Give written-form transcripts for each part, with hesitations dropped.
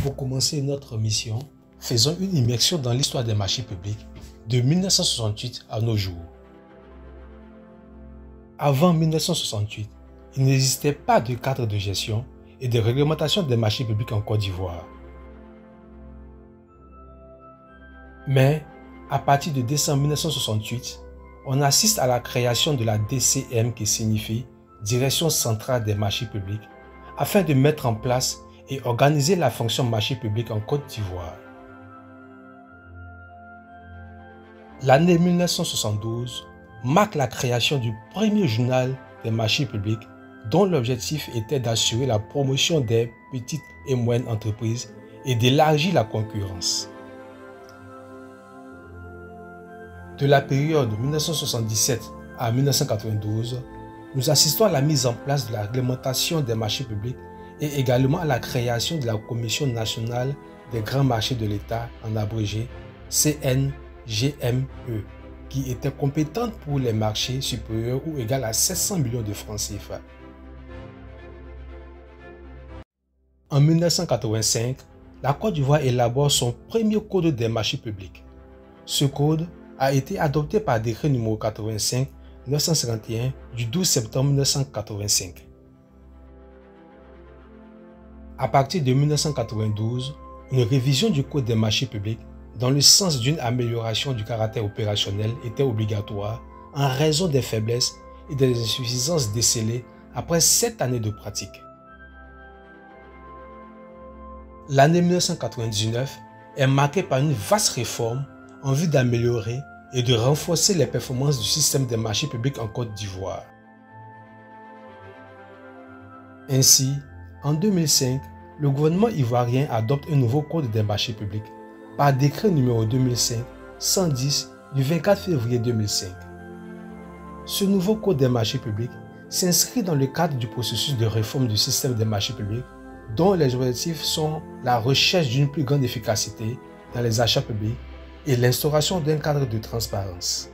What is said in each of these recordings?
Pour commencer notre mission, faisons une immersion dans l'histoire des marchés publics de 1968 à nos jours. Avant 1968, il n'existait pas de cadre de gestion et de réglementation des marchés publics en Côte d'Ivoire. Mais, à partir de décembre 1968, on assiste à la création de la DCM qui signifie Direction centrale des marchés publics, afin de mettre en place et organiser la fonction marché public en Côte d'Ivoire. L'année 1972 marque la création du premier journal des marchés publics dont l'objectif était d'assurer la promotion des petites et moyennes entreprises et d'élargir la concurrence. De la période 1977 à 1992, nous assistons à la mise en place de la réglementation des marchés publics et également à la création de la Commission nationale des grands marchés de l'État, en abrégé CNGME, qui était compétente pour les marchés supérieurs ou égaux à 700 millions de francs CFA. En 1985, la Côte d'Ivoire élabore son premier code des marchés publics. Ce code a été adopté par décret numéro 85-951 du 12 septembre 1985. À partir de 1992, une révision du Code des marchés publics dans le sens d'une amélioration du caractère opérationnel était obligatoire en raison des faiblesses et des insuffisances décelées après 7 années de pratique. L'année 1999 est marquée par une vaste réforme en vue d'améliorer et de renforcer les performances du système des marchés publics en Côte d'Ivoire. Ainsi, en 2005, le gouvernement ivoirien adopte un nouveau code des marchés publics par décret numéro 2005-110 du 24 février 2005. Ce nouveau code des marchés publics s'inscrit dans le cadre du processus de réforme du système des marchés publics dont les objectifs sont la recherche d'une plus grande efficacité dans les achats publics et l'instauration d'un cadre de transparence.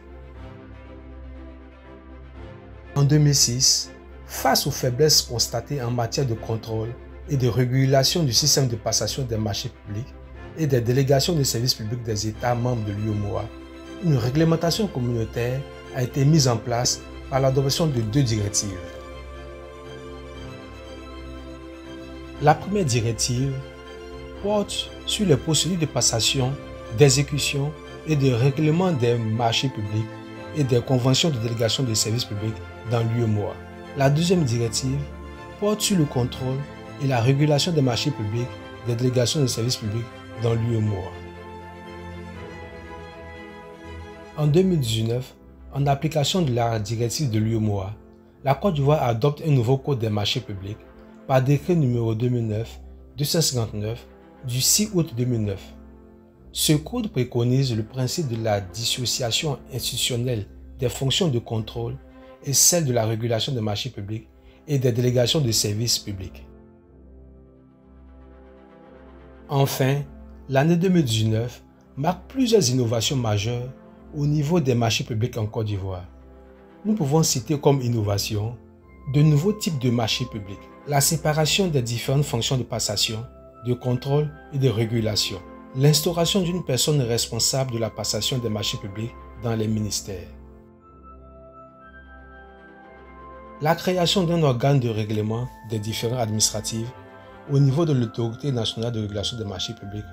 En 2006, face aux faiblesses constatées en matière de contrôle et de régulation du système de passation des marchés publics et des délégations de services publics des États membres de l'UEMOA, une réglementation communautaire a été mise en place par l'adoption de 2 directives. La première directive porte sur les procédures de passation, d'exécution et de règlement des marchés publics et des conventions de délégation de services publics dans l'UEMOA. La deuxième directive porte sur le contrôle et la régulation des marchés publics des délégations de services publics dans l'UEMOA. En 2019, en application de la directive de l'UEMOA, la Côte d'Ivoire adopte un nouveau code des marchés publics par décret numéro 2009-259 du 6 août 2009. Ce code préconise le principe de la dissociation institutionnelle des fonctions de contrôle et celle de la régulation des marchés publics et des délégations de services publics. Enfin, l'année 2019 marque plusieurs innovations majeures au niveau des marchés publics en Côte d'Ivoire. Nous pouvons citer comme innovation de nouveaux types de marchés publics, la séparation des différentes fonctions de passation, de contrôle et de régulation, l'instauration d'une personne responsable de la passation des marchés publics dans les ministères, la création d'un organe de règlement des différends administratifs au niveau de l'autorité nationale de régulation des marchés publics,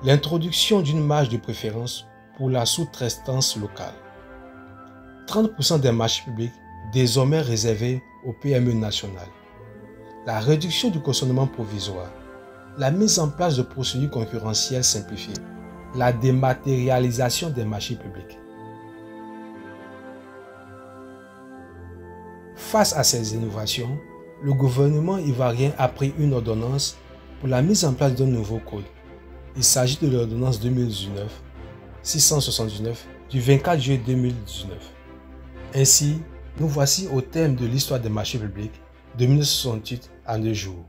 l'introduction d'une marge de préférence pour la sous-traitance locale, 30% des marchés publics désormais réservés aux PME nationales, la réduction du cautionnement provisoire, la mise en place de procédures concurrentielles simplifiées, la dématérialisation des marchés publics. Face à ces innovations, le gouvernement ivoirien a pris une ordonnance pour la mise en place d'un nouveau code. Il s'agit de l'ordonnance 2019-679 du 24 juillet 2019. Ainsi, nous voici au terme de l'histoire des marchés publics de 1968 à nos jours.